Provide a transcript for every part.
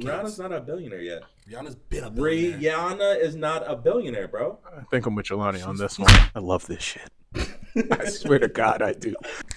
Rihanna's not a billionaire yet. Rihanna's been a billionaire. Rihanna is not a billionaire, bro. I think I'm with Jalani on this one. I love this shit. I swear to God, I do.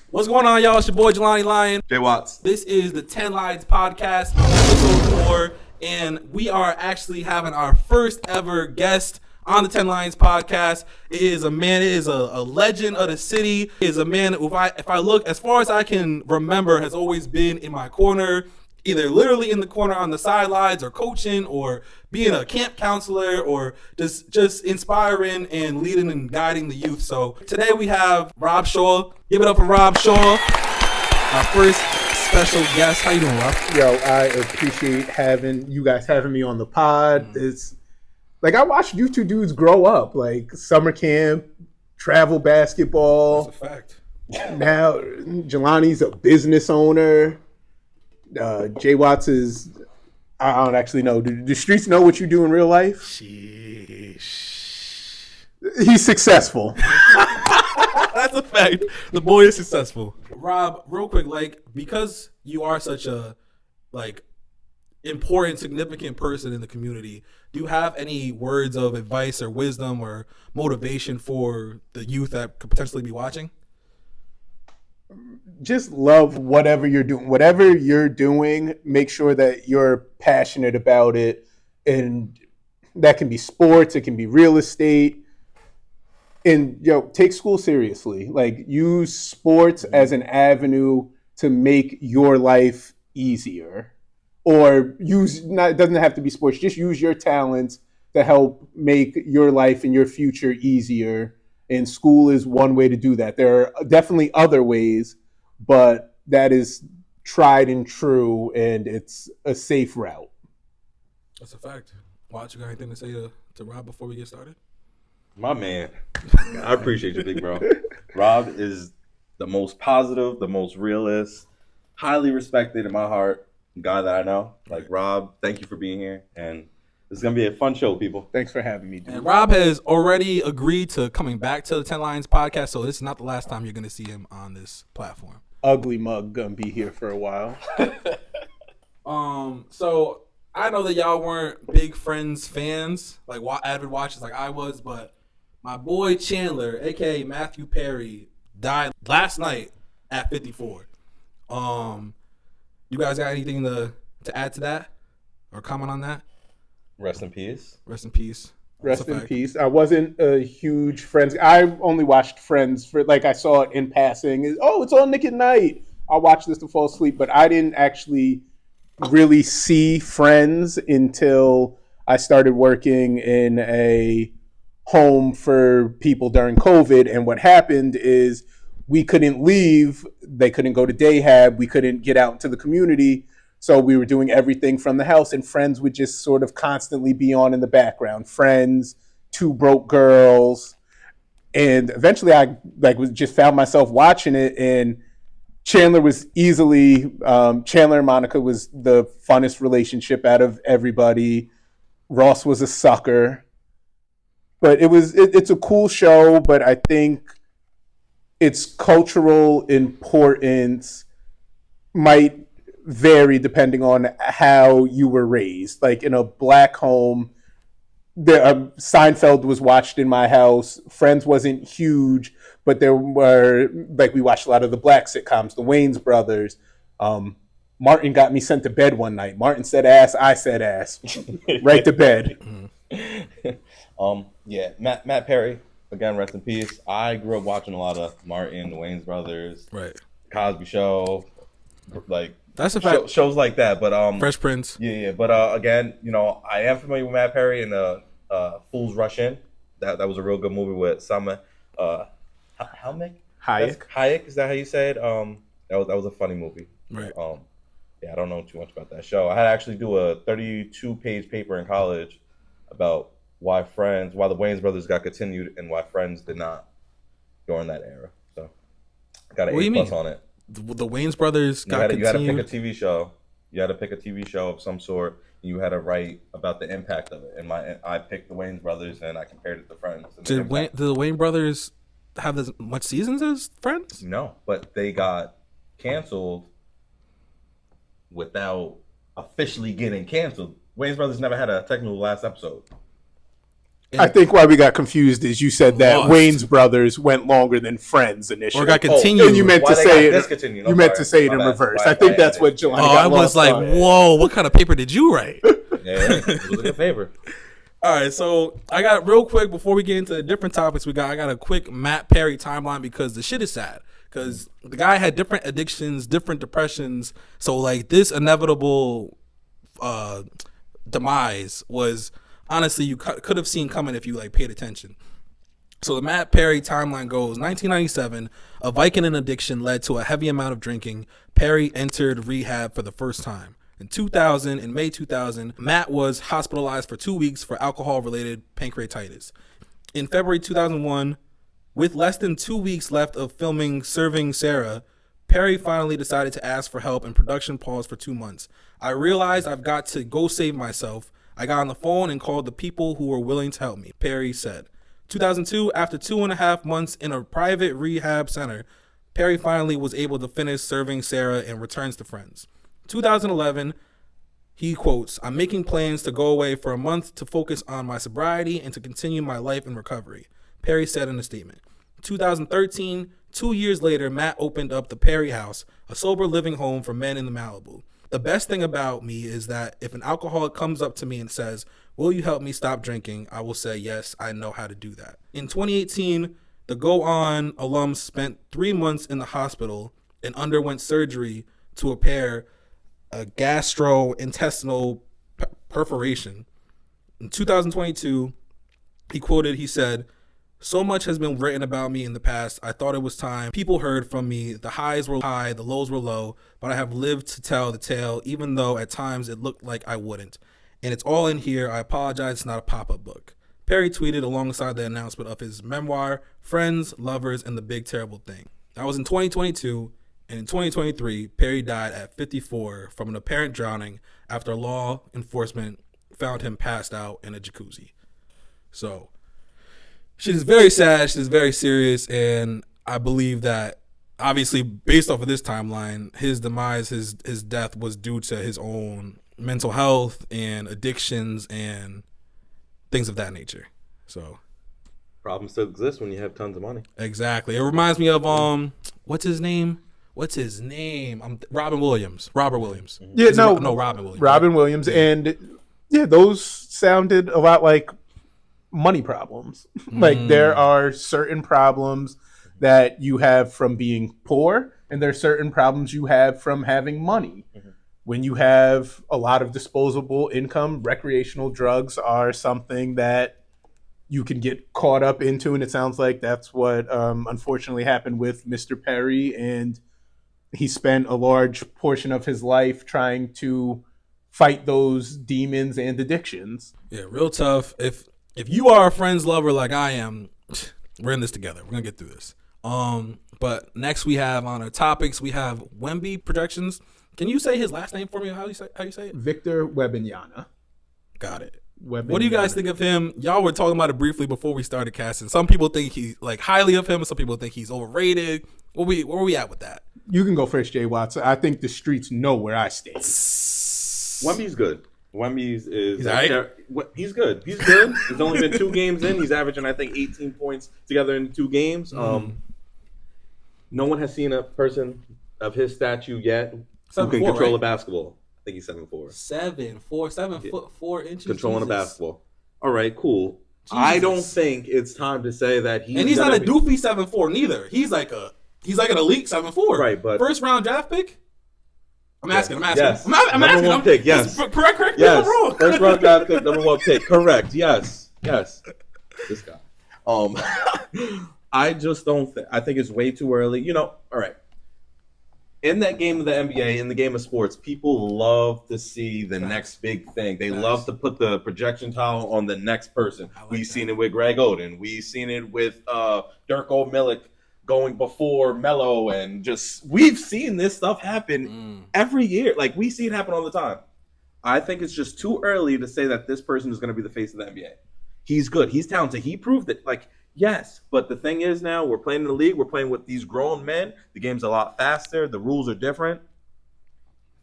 What's going on, y'all? It's your boy, Jalani Lion. J-Wattz. This is the 10 Lions Podcast, episode 4, and we are actually having our first ever guest on the 10 Lions Podcast. It is a man, it is a legend of the city. It is a man who, if I look, as far as I can remember, has always been in my corner, either literally in the corner on the sidelines or coaching or being a camp counselor or just inspiring and leading and guiding the youth. So today we have Rob Shaw. Give it up for Rob Shaw, our first special guest. How you doing, Rob? Yo, I appreciate you guys having me on the pod. It's like I watched you two dudes grow up, like summer camp, travel basketball. That's a fact. Now Jelani's a business owner. J-Wattz is, I don't actually know. Do the streets know what you do in real life? Sheesh. He's successful. That's a fact. The boy is successful. Rob, real quick, because you are such a important, significant person in the community, do you have any words of advice or wisdom or motivation for the youth that could potentially be watching? Just love whatever you're doing. Whatever you're doing, make sure that you're passionate about it. And that can be sports, it can be real estate. And take school seriously. Like, use sports as an avenue to make your life easier. Or it doesn't have to be sports, just use your talents to help make your life and your future easier. And school is one way to do that. There are definitely other ways, but that is tried and true, and it's a safe route. That's a fact. Watch, you got anything to say to Rob before we get started? My man. I appreciate you, big bro. Rob is the most positive, the most realist, highly respected in my heart guy that I know. Like, Rob, thank you for being here, and this is going to be a fun show, people. Thanks for having me, dude. And Rob has already agreed to coming back to the 10 Lions Podcast, so this is not the last time you're going to see him on this platform. Ugly Mug gonna be here for a while. So I know that y'all weren't big Friends fans, like avid watchers like I was, but my boy Chandler, aka Matthew Perry, died last night at 54. You guys got anything to add to that or comment on that? Rest in peace. Rest in peace. Rest in peace. I wasn't a huge Friends. I only watched Friends for, I saw it in passing. It's on Nick at Night. I'll watch this to fall asleep. But I didn't actually really see Friends until I started working in a home for people during COVID. And what happened is we couldn't leave. They couldn't go to Dayhab. We couldn't get out into the community. So we were doing everything from the house, and Friends would just sort of constantly be on in the background. Friends, Two Broke Girls, and eventually I just found myself watching it. And Chandler was easily Chandler and Monica was the funnest relationship out of everybody. Ross was a sucker, but it's a cool show. But I think its cultural importance might vary depending on how you were raised. Like, in a black home, Seinfeld was watched in my house. Friends wasn't huge, but there were, we watched a lot of the black sitcoms, the Wayans brothers. Martin got me sent to bed one night. Martin said ass, I said ass. Right to bed. Yeah, Matt Perry, again, rest in peace. I grew up watching a lot of Martin, the Wayans brothers, Right. Cosby Show, That's a fact. Shows like that. But Fresh Prince. Yeah. But again, I am familiar with Matt Perry and Fools Rush In. That was a real good movie with Salma Hayek. Is that how you say it? That was a funny movie. Right. Yeah, I don't know too much about that show. I had to actually do a 32-page paper in college about why the Wayans brothers got continued and why Friends did not during that era. So I got an A+ on it. The Wayans brothers got continued. You had to pick a TV show. You had to pick a TV show of some sort. And you had to write about the impact of it. And I picked the Wayans brothers and I compared it to Friends. Did the Wayans brothers have as much seasons as Friends? No, but they got canceled without officially getting canceled. Wayne's Brothers never had a technical last episode. I think why we got confused is you said that Lost. Wayne's Brothers went longer than Friends initially. Or got continued. And you meant Why to they say got it. discontinued? You I'm meant sorry. to say it My in bad. reverse. Why- I think why that's I what did. Jelani Oh, I got was lost like, on. whoa, what kind of paper did you write? Yeah, it was a good favor. All right, so I got real quick before we get into the different topics I got a quick Matt Perry timeline because the shit is sad. Because the guy had different addictions, different depressions. So like this inevitable demise was honestly you could have seen coming if you like paid attention. So the Matt Perry timeline goes 1997, a Vicodin addiction led to a heavy amount of drinking. Perry entered rehab for the first time. In May 2000, Matt was hospitalized for 2 weeks for alcohol-related pancreatitis. In February 2001, with less than 2 weeks left of filming Serving Sarah, Perry finally decided to ask for help and production paused for 2 months. I realized I've got to go save myself. I got on the phone and called the people who were willing to help me, Perry said. 2002, after 2.5 months in a private rehab center, Perry finally was able to finish Serving Sarah and returns to Friends. 2011, he quotes, I'm making plans to go away for a month to focus on my sobriety and to continue my life in recovery, Perry said in a statement. 2013, 2 years later, Matt opened up the Perry House, a sober living home for men in the Malibu. The best thing about me is that if an alcoholic comes up to me and says, will you help me stop drinking? I will say, yes, I know how to do that. In 2018, the Go On alum spent 3 months in the hospital and underwent surgery to repair a gastrointestinal perforation. In 2022, he said, so much has been written about me in the past. I thought it was time. People heard from me. The highs were high, the lows were low, but I have lived to tell the tale, even though at times it looked like I wouldn't. And it's all in here. I apologize. It's not a pop-up book. Perry tweeted alongside the announcement of his memoir, Friends, Lovers, and the Big Terrible Thing. That was in 2022. And in 2023, Perry died at 54 from an apparent drowning after law enforcement found him passed out in a jacuzzi. So, shit is very sad. Shit is very serious. And I believe that, obviously, based off of this timeline, his demise, his death was due to his own mental health and addictions and things of that nature. So, Problems still exist when you have tons of money. exactly. It reminds me of, what's his name? Robert Williams. Yeah, Robin Williams. Robin Williams. And yeah, those sounded a lot like money problems. Like there are certain problems that you have from being poor, and there are certain problems you have from having money. When you have a lot of disposable income, recreational drugs are something that you can get caught up into, and it sounds like that's what unfortunately happened with Mr. Perry, and he spent a large portion of his life trying to fight those demons and addictions. Yeah, real tough. If you are a Friends lover like I am, we're in this together. We're gonna get through this. But next we have on our topics, we have Wemby projections. Can you say his last name for me? How you say it? Victor Wembanyama. Got it. Wembanyama. What do you guys think of him? Y'all were talking about it briefly before we started casting. Some people think he's like highly of him, and some people think he's overrated. Where we at with that? You can go first, J-Wattz. I think the streets know where I stand. Wemby's good. Wemby's is He's all right? He's good. He's good. He's only been 2 games in. He's averaging, I think, 18 points together in 2 games. No one has seen a person of his statue yet who can 7'4", control right? a basketball. I think he's 7'4". 7'4", Controlling a Jesus. basketball. All right, cool. I don't think it's time to say that he's And he's not gonna a doofy 7'4" neither. He's like an elite 7'4". Right, but first round draft pick. I'm asking. Yes. I'm asking. Number 1 pick. Yes. Correct me if Yes. I'm wrong. First round draft pick, number 1 pick. Correct. Yes. This guy. I just don't think. I think it's way too early. All right. In that game of the NBA, in the game of sports, people love to see the next big thing. They love to put the projection tile on the next person. We've seen it with Greg Oden. We've seen it with Dirk O'Millick going before Melo, and just we've seen this stuff happen every year. Like we see it happen all the time. I think it's just too early to say that this person is going to be the face of the NBA. He's good. He's talented. He proved it. Like, yes, but the thing is now we're playing in the league. We're playing with these grown men. The game's a lot faster. The rules are different.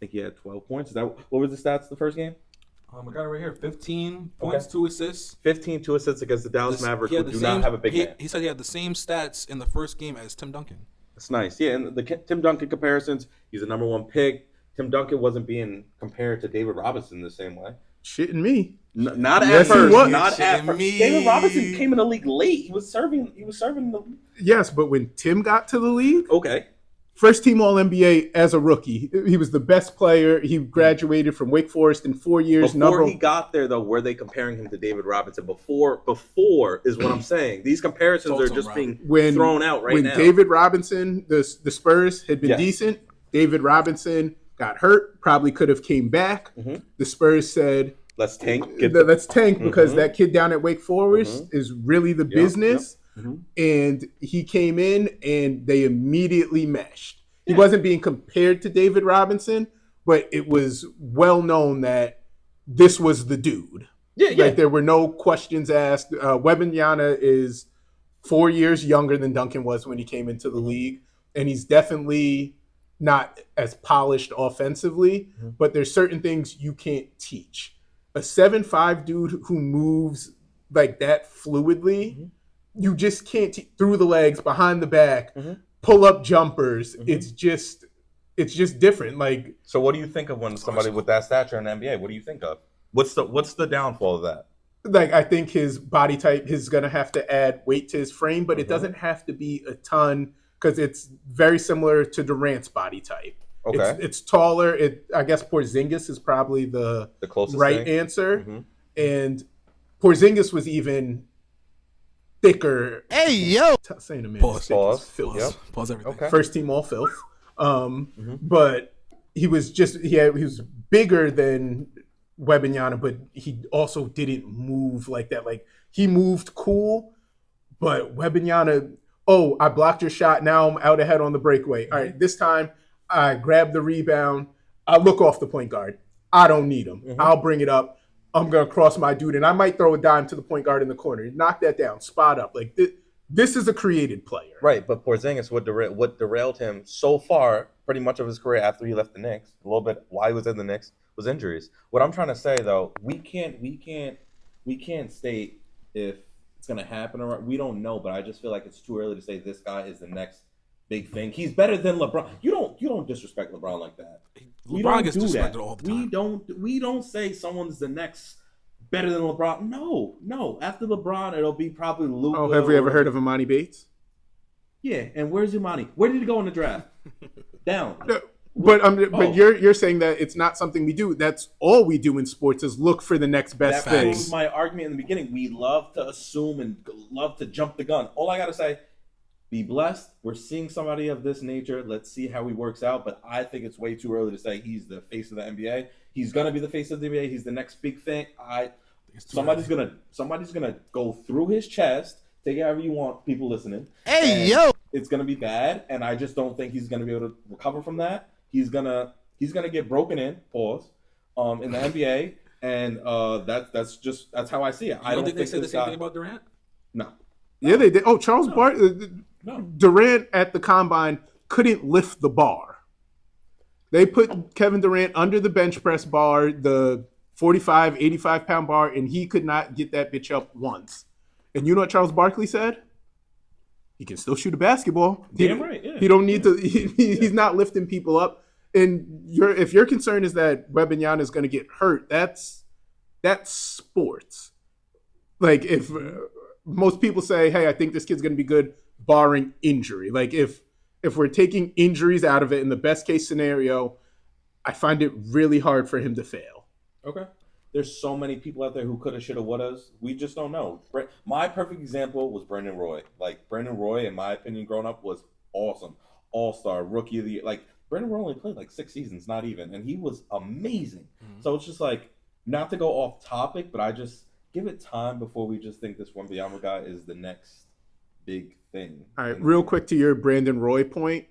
think he had 12 points. Is that what was the stats the first game? I got it right here. 15 points, 2 assists. 15, 2 assists against the Dallas Mavericks, who do same, not have a big man. He said he had the same stats in the first game as Tim Duncan. That's nice. Yeah, and the Tim Duncan comparisons, he's a number one pick. Tim Duncan wasn't being compared to David Robinson the same way. Shitting me. Not Yes, at he first. was. Not at Shitting first. me. David Robinson came in the league late. He was serving the Yes, but when Tim got to the league, okay. first team All NBA as a rookie, he was the best player. He graduated from Wake Forest in 4 years. Before he got there, though, were they comparing him to David Robinson? Before is what I'm saying. These comparisons are just being thrown out right now. When David Robinson, the Spurs had been decent, David Robinson got hurt, probably could have came back. The Spurs said, let's tank. Let's tank because that kid down at Wake Forest is really the business. And he came in and they immediately meshed. He wasn't being compared to David Robinson, but it was well known that this was the dude. Like there were no questions asked. Wembanyama is 4 years younger than Duncan was when he came into the league, and he's definitely not as polished offensively, but there's certain things you can't teach. A 7'5" dude who moves like that fluidly, you just can't through the legs, behind the back, pull up jumpers. It's just different. Like, so what do you think of when somebody with that stature in the NBA? What do you think of? What's the downfall of that? Like, I think his body type is going to have to add weight to his frame, but it doesn't have to be a ton because it's very similar to Durant's body type. Okay. It's taller. I guess Porzingis is probably the closest right answer. And Porzingis was even thicker. Hey, yo! Saying a man Pause. Pause everything. Okay. First team all filth. But he was bigger than Wembanyama, but he also didn't move like that. Like, he moved cool, but Wembanyama, I blocked your shot. Now I'm out ahead on the breakaway. All right, this time I grab the rebound. I look off the point guard. I don't need him. I'll bring it up. I'm going to cross my dude, and I might throw a dime to the point guard in the corner. Knock that down. Spot up. Like, this is a created player. Right, but Porzingis, what derailed him so far, pretty much of his career after he left the Knicks, a little bit why he was in the Knicks, was injuries. What I'm trying to say, though, we can't state if it's going to happen or we don't know, but I just feel like it's too early to say this guy is the next big thing. He's better than LeBron. You don't disrespect LeBron like that. LeBron gets disrespected all the time. We don't say someone's the next better than LeBron. No. After LeBron, it'll be probably Luka. Oh, have we ever heard of Imani Bates? Yeah, and where's Imani? Where did he go in the draft? Down. No, but you're saying that it's not something we do. That's all we do in sports is look for the next best thing. That was my argument in the beginning. We love to assume and love to jump the gun. All I gotta say, be blessed. We're seeing somebody of this nature. Let's see how he works out. But I think it's way too early to say he's the face of the NBA. He's gonna be the face of the NBA. He's the next big thing. Somebody's gonna go through his chest. Take it however you want, people listening. Hey, yo! It's gonna be bad, and I just don't think he's gonna be able to recover from that. He's gonna get broken in. Pause. In the NBA, and that's how I see it. I don't think they said the same thing about Durant. No. Yeah, they did. Oh, Charles Durant at the combine couldn't lift the bar. They put Kevin Durant under the bench press bar, the 45, 85-pound bar, and he could not get that bitch up once. And you know what Charles Barkley said? He can still shoot a basketball. Damn right, yeah. He don't need to. He's not lifting people up. And if your concern is that Wembanyama is going to get hurt, that's sports. Like, if most people say, "Hey, I think this kid's going to be good," barring injury. Like, if we're taking injuries out of it, in the best case scenario, I find it really hard for him to fail. Okay. There's so many people out there who coulda, shoulda, wouldas. We just don't know. My perfect example was Brandon Roy. Like, Brandon Roy, in my opinion, growing up, was awesome. All-star, rookie of the year. Like, Brandon Roy only played like 6 seasons, not even. And he was amazing. So it's just like, not to go off topic, but I just give it time before we just think this Wembanyama guy is the next big thing. All right, real quick to your Brandon Roy point.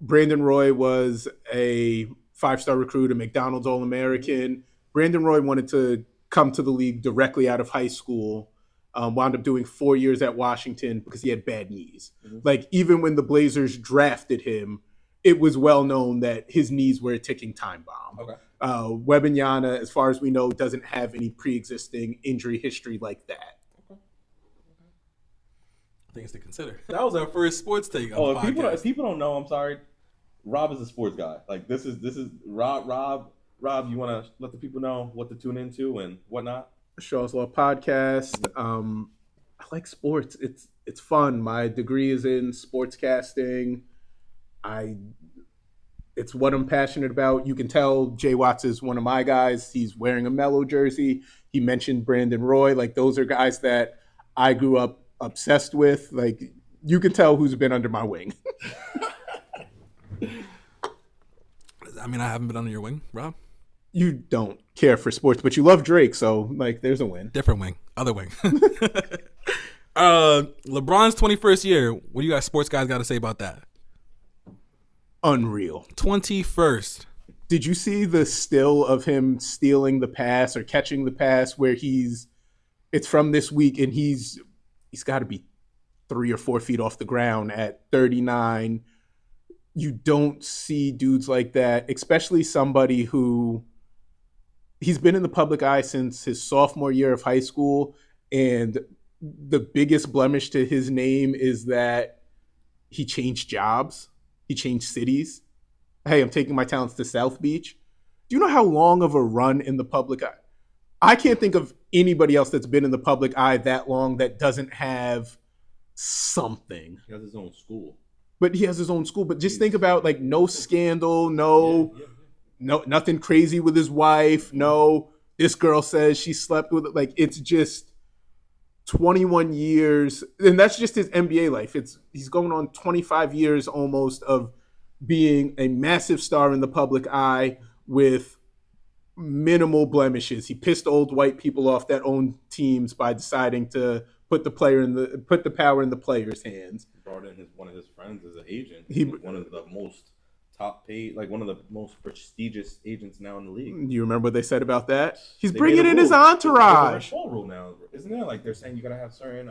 Brandon Roy was a 5-star recruit, a McDonald's All-American. Brandon Roy wanted to come to the league directly out of high school, wound up doing 4 years at Washington because he had bad knees. Like, even when the Blazers drafted him, it was well known that his knees were a ticking time bomb. Okay. Wembanyama, as far as we know, doesn't have any pre-existing injury history like that. Things to consider. That was our first sports take on Oh, the if podcast. if people don't know, I'm sorry. Rob is a sports guy. Like this is Rob. You want to let the people know what to tune into and whatnot? Shaw's Law podcast. I like sports. It's fun. My degree is in sportscasting. It's what I'm passionate about. You can tell J-Wattz is one of my guys. He's wearing a Mellow jersey. He mentioned Brandon Roy. Like those are guys that I grew up obsessed with. Like you can tell who's been under my wing. I mean, I haven't been under your wing, Rob. You don't care for sports, but you love Drake, so like there's a win. Different wing. Other wing. LeBron's 21st year. What do you guys sports guys got to say about that? Unreal. 21st. Did you see the still of him stealing the pass or catching the pass where it's from this week and he's got to be 3 or 4 feet off the ground at 39. You don't see dudes like that, especially somebody who he's been in the public eye since his sophomore year of high school. And the biggest blemish to his name is that he changed jobs. He changed cities. Hey, I'm taking my talents to South Beach. Do you know how long of a run in the public eye? I can't think of anybody else that's been in the public eye that long that doesn't have something. He has his own school. But he has his own school. But just think about like no scandal, no, nothing crazy with his wife. No, this girl says she slept with it. Like it's just 21 years, and that's just his NBA life. He's going on 25 years almost of being a massive star in the public eye with minimal blemishes. He pissed old white people off that own teams by deciding to put the power in the player's hands. He brought in one of his friends as an agent. He one of the most top paid, like one of the most prestigious agents now in the league. Do you remember what they said about that? He's They bringing made a in his rule. entourage. There's a rule now, isn't there? Like they're saying you gotta have certain.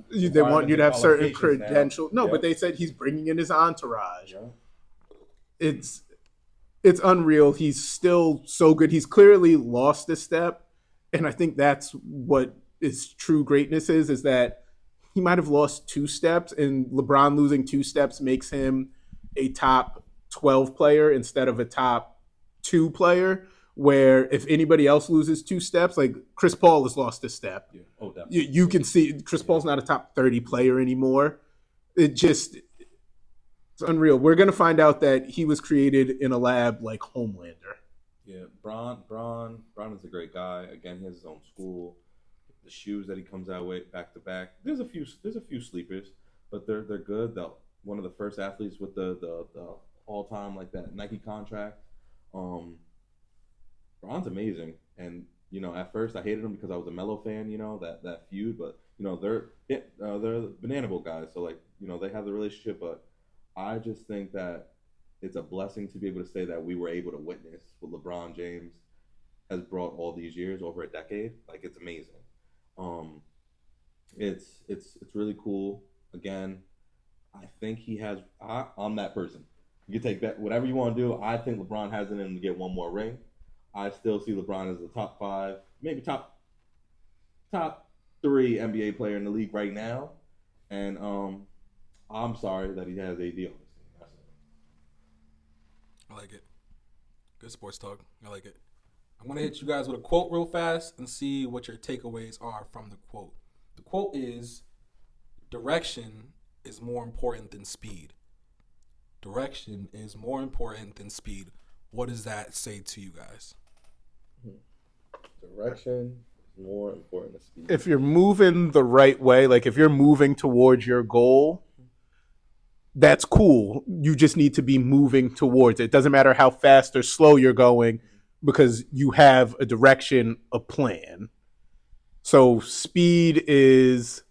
They want you to have certain qualifications now. credentials. No, Yeah. but they said he's bringing in his entourage. Yeah. It's unreal. He's still so good. He's clearly lost a step, and I think that's what his true greatness is that he might have lost 2 steps, and LeBron losing 2 steps makes him a top 12 player instead of a top 2 player, where if anybody else loses 2 steps, like Chris Paul has lost a step. Yeah. Oh, definitely. You can see Chris Paul's not a top 30 player anymore. It's unreal. We're going to find out that he was created in a lab like Homelander. Yeah, Bron is a great guy. Again, he has his own school. The shoes that he comes out with back to back. There's a few sleepers, but they're good. One of the first athletes with the all time like that Nike contract. Bron's amazing, and at first I hated him because I was a Melo fan. That feud, but they're the Banana Boat guys, so they have the relationship. But I just think that it's a blessing to be able to say that we were able to witness what LeBron James has brought all these years, over a decade. Like it's amazing. It's really cool. Again, I think he has. I'm that person. You can take that whatever you want to do. I think LeBron has it in him to get one more ring. I still see LeBron as the top 5, maybe top 3 NBA player in the league right now. And I'm sorry that he has AD on his team. That's it. I like it. Good sports talk. I like it. I'm going to hit you guys with a quote real fast and see what your takeaways are from the quote. The quote is, direction is more important than speed. Direction is more important than speed. What does that say to you guys? Direction is more important than speed. If you're moving the right way, like if you're moving towards your goal, that's cool. You just need to be moving towards it. It doesn't matter how fast or slow you're going because you have a direction, a plan. So speed is,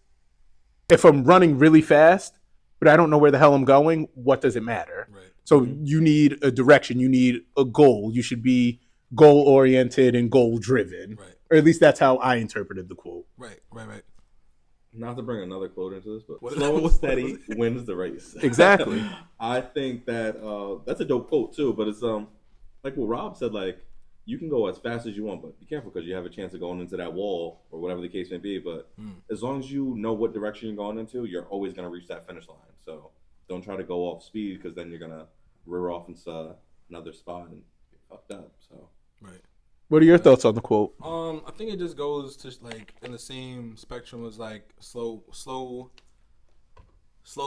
if I'm running really fast, but I don't know where the hell I'm going, what does it matter? Right. So you need a direction. You need a goal. You should be goal-oriented and goal-driven. Right. Or at least that's how I interpreted the quote. Right. not to bring another quote into this, but What is slow that? and steady wins the race. Exactly. I think that that's a dope quote too, but it's like what Rob said, like you can go as fast as you want, but be careful because you have a chance of going into that wall or whatever the case may be. But as long as you know what direction you're going into, you're always going to reach that finish line. So don't try to go off speed because then you're going to rear off into another spot and get fucked up. So Right. What are your thoughts on the quote? I think it just goes to like in the same spectrum as like slow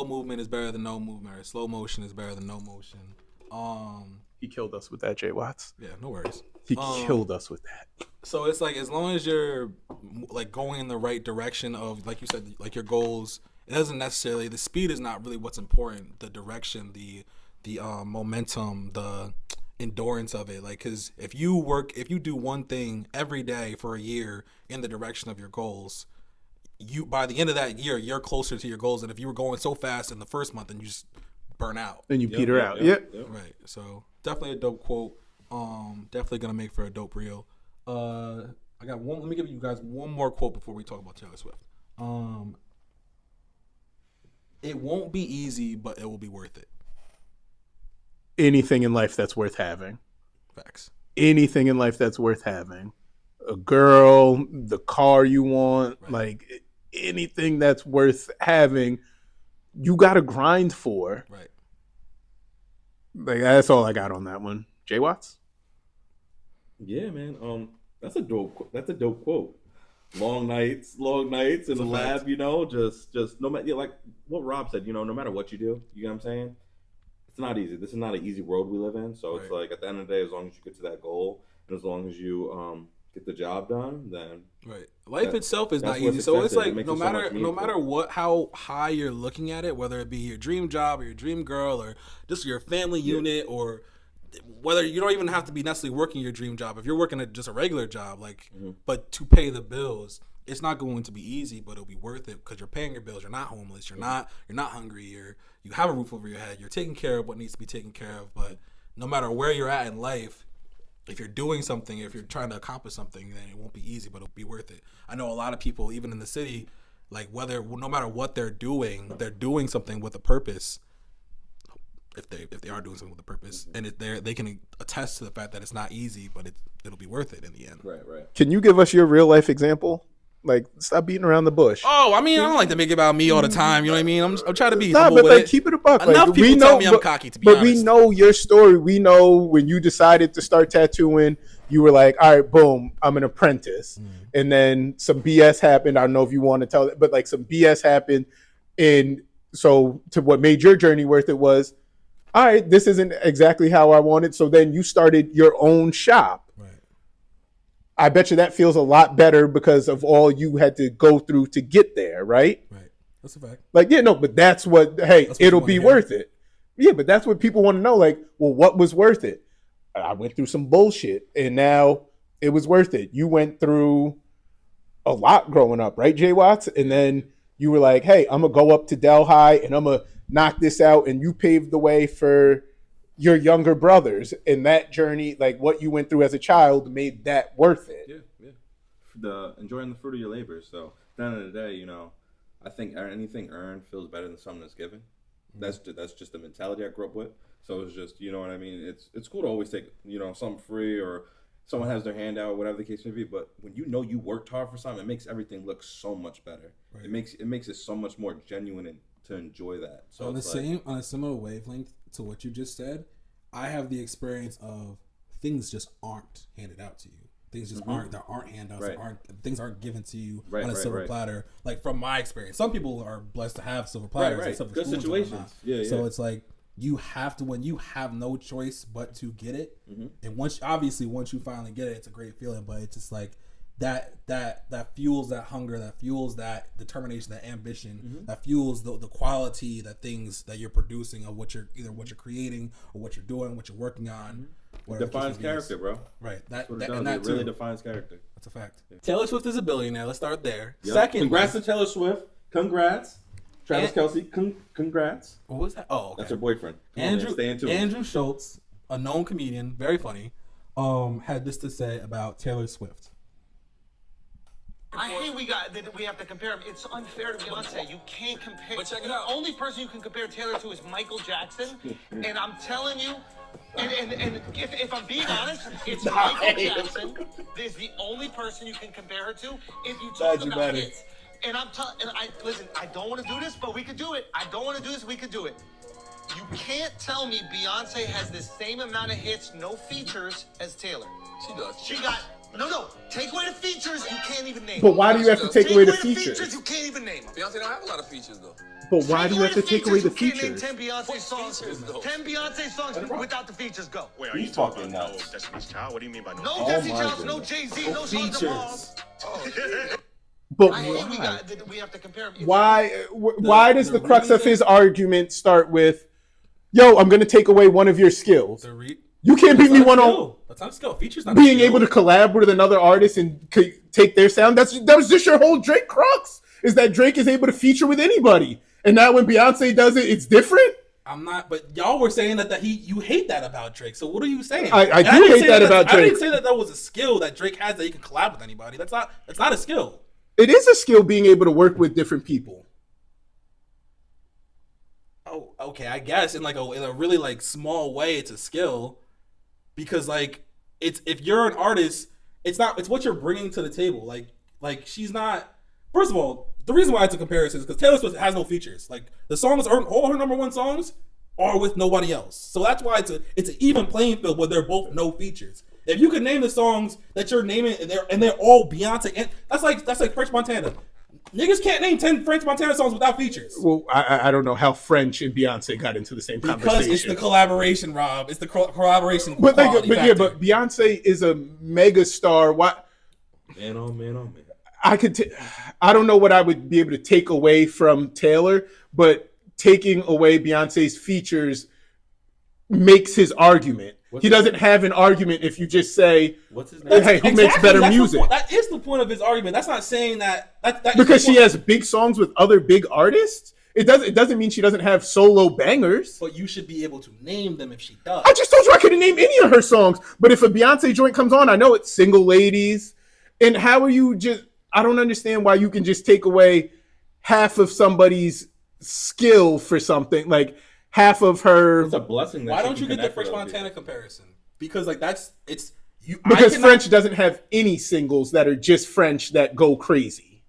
movement is better than no movement, or slow motion is better than no motion. He killed us with that, J-Wattz. Yeah, no worries. He killed us with that. So it's like as long as you're like going in the right direction of, like you said, like your goals, it doesn't necessarily, the speed is not really what's important. The direction, the momentum, the endurance of it. Like, because if you do one thing every day for a year in the direction of your goals, you by the end of that year you're closer to your goals than if you were going so fast in the first month and you just burn out. And you peter out. Yep. Right. So definitely a dope quote. Definitely gonna make for a dope reel. I got one. Let me give you guys one more quote before we talk about Taylor Swift. It won't be easy, but it will be worth it. Anything in life that's worth having. Facts. Anything in life that's worth having. A girl, the car you want, Right. like anything that's worth having, you got to grind for. Right. Like that's all I got on that one. J-Wattz? yeah, man. That's a dope quote. Long nights in the lab, fact. you know, just no matter, like what Rob said, you know, no matter what you do, you know what I'm saying? It's not easy. This is not an easy world we live in. So it's Right. like at the end of the day, as long as you get to that goal and as long as you get the job done, then Right. Life That- itself is not that's what easy. So it's success is. It like makes no it so much matter meaningful. what, how high you're looking at it, whether it be your dream job or your dream girl or just your family unit, or whether you don't even have to be necessarily working your dream job. If you're working at just a regular job, like, but to pay the bills, it's not going to be easy, but it'll be worth it because you're paying your bills. You're not homeless. You're not hungry. You have a roof over your head. You're taking care of what needs to be taken care of. But no matter where you're at in life, if you're doing something, if you're trying to accomplish something, then it won't be easy, but it'll be worth it. I know a lot of people, even in the city, like no matter what they're doing something with a purpose. If they are doing something with a purpose, and they can attest to the fact that it's not easy, but it'll be worth it in the end. right. Can you give us your real life example? Like, stop beating around the bush. Oh, I mean, I don't like to make it about me all the time. You know what I mean? I'm trying to be Nah, humble but with like it. keep it a buck. Enough Like, people we tell know, me I'm but, cocky, to be but honest. we know your story. We know when you decided to start tattooing, you were like, all right, boom, I'm an apprentice. And then some BS happened. I don't know if you want to tell it, but like some BS happened. And so to what made your journey worth it was, all right, this isn't exactly how I wanted. So then you started your own shop. Right. I bet you that feels a lot better because of all you had to go through to get there, right? Right. That's a fact. Like, yeah, no, but that's what, hey, That's what you it'll wanna be hear. worth it. Yeah, but that's what people want to know. Like, well, what was worth it? I went through some bullshit and now it was worth it. You went through a lot growing up, right, J-Wattz? And then you were like, hey, I'm going to go up to Delhi and I'm going to knock this out. And you paved the way for your younger brothers. And that journey, like what you went through as a child, made that worth it. Yeah. Enjoying the fruit of your labor. So at the end of the day, you know, I think anything earned feels better than something that's given. That's just the mentality I grew up with. So it's just, you know what I mean? It's cool to always take, you know, something free or someone has their hand out, whatever the case may be. But when you know you worked hard for something, it makes everything look so much better. Right. It makes it so much more genuine and to enjoy that. So On it's a similar wavelength to what you just said, I have the experience of things just aren't handed out to you. Things just aren't. There aren't handouts. Right. Things aren't given to you Right, on a right, silver right. platter. Like from my experience, some people are blessed to have silver platters right. and silver Good spoons and situations. whatnot. Yeah, So yeah. it's like you have to, when you have no choice but to get it, and once you finally get it, it's a great feeling. But it's just like that fuels that hunger, that fuels that determination, that ambition, that fuels the quality, that things that you're producing of what you're creating or what you're doing, what you're working on. whatever defines the case may be. character, bro. Right. That's what it That does. and that It really too. defines character. That's a fact. Taylor Swift is a billionaire. Let's start there. Yep. Second, Congrats to Taylor Swift. Congrats. Travis Kelsey. Congrats. what was that? Oh, okay. That's her boyfriend. Come on, man, stay in tune. Andrew Schultz, a known comedian, very funny, had this to say about Taylor Swift. I hate we have to compare them. It's unfair to Beyonce. You can't compare. But check it out. The only person you can compare Taylor to is Michael Jackson, and I'm telling you. And if I'm being honest, it's Michael Jackson is the only person you can compare her to if you talk about hits. And listen, I don't want to do this, but we could do it. I don't want to do this, we could do it. You can't tell me Beyonce has the same amount of hits, no features, as Taylor. She does. She got no. Take away the features, you can't even name. But why do you have to take away the features? You can't even name them. Beyonce don't have a lot of features though. But why do you have to take away the features? You can't name 10 Beyonce songs. 10 Beyonce songs without the features. Go. Wait, are you talking about no Destiny's Child? What do you mean by no? No Destiny's Child, no Jay-Z, no features. But I hate we have to compare them. why does the crux of his argument start with, "Yo, I'm going to take away one of your skills"? You can't beat me one on. That's not a skill. Features not being able to collab with another artist and take their sound. That was just your whole Drake crux. Is that Drake is able to feature with anybody, and now when Beyonce does it, it's different. I'm not, but y'all were saying that you hate that about Drake. So what are you saying? I do hate that about Drake. I didn't say that was a skill that Drake has that he can collab with anybody. That's not a skill. It is a skill being able to work with different people. Oh, okay, I guess in a really like small way, it's a skill, because like it's if you're an artist, it's what you're bringing to the table. Like she's not. First of all, the reason why it's a comparison is because Taylor Swift has no features. Like the songs are all her number one songs are with nobody else, so that's why it's an even playing field where they're both no features. If you can name the songs that you're naming and they're all Beyonce, and that's like French Montana. Niggas can't name 10 French Montana songs without features. Well, I don't know how French and Beyonce got into the same conversation. Because it's the collaboration, Rob. It's the collaboration. But Beyonce is a mega star. What? Man, oh man. I don't know what I would be able to take away from Taylor, but taking away Beyonce's features makes his argument. He doesn't have an argument if you just say, "What's his name?" Hey, who makes better music? That is the point of his argument. That's not saying that because she has big songs with other big artists. It doesn't mean she doesn't have solo bangers. But you should be able to name them if she does. I just told you I couldn't name any of her songs. But if a Beyonce joint comes on, I know it's Single Ladies. And how are you just? I don't understand why you can just take away half of somebody's skill for something like. Half of her. It's a blessing. Why don't you get the French Montana comparison? Because Because French doesn't have any singles that are just French that go crazy.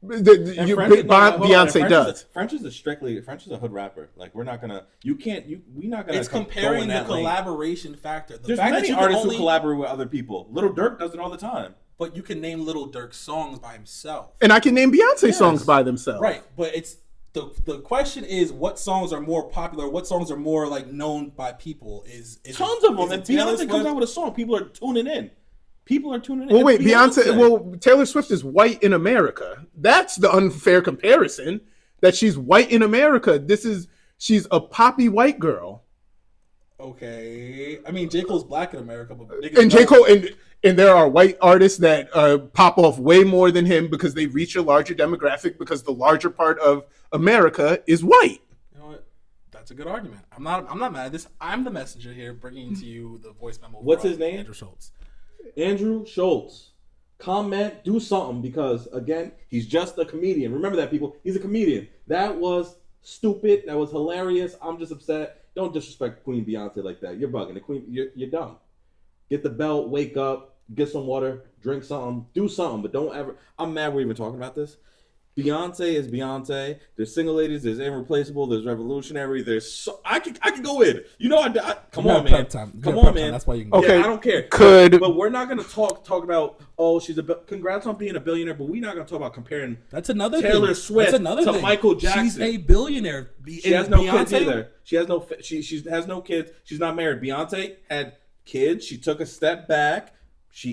Beyonce does. French is a hood rapper. Like we're not gonna. We're not gonna. It's comparing the collaboration factor. There's many artists who collaborate with other people. Little Durk does it all the time. But you can name Little Durk's songs by himself, and I can name Beyonce songs by themselves. Right, but it's. The question is, what songs are more popular? What songs are more like known by people? Is tons of them. If Beyonce comes out with a song, people are tuning in. Well, wait, Beyonce. Well, Taylor Swift is white in America. That's the unfair comparison. That she's white in America. She's a poppy white girl. Okay, I mean J. Cole's black in America, but J. Cole and there are white artists that pop off way more than him because they reach a larger demographic because the larger part of America is white. You know what? That's a good argument. I'm not mad at this. I'm the messenger here, bringing to you the voice memo. What's his name? Andrew Schultz. Andrew Schultz. Comment, do something, because again, he's just a comedian. Remember that, people. He's a comedian. That was stupid. That was hilarious. I'm just upset. Don't disrespect Queen Beyonce like that. You're bugging. The Queen. You're dumb. Get the belt. Wake up. Get some water. Drink something. Do something. But don't ever. I'm mad we're even talking about this. Beyonce is Beyonce. There's Single Ladies. There's Irreplaceable. There's Revolutionary. There's I can go in. You know, come on, man. Come on, man. That's why you can. Okay, yeah, I don't care. But we're not gonna talk about. Oh, she's congrats on being a billionaire. But we're not gonna talk about comparing. That's another Taylor thing. Swift That's another to thing. Michael Jackson. She's a billionaire. She has no kids either. She has no. She has no kids. She's not married. Beyonce had kids. She took a step back.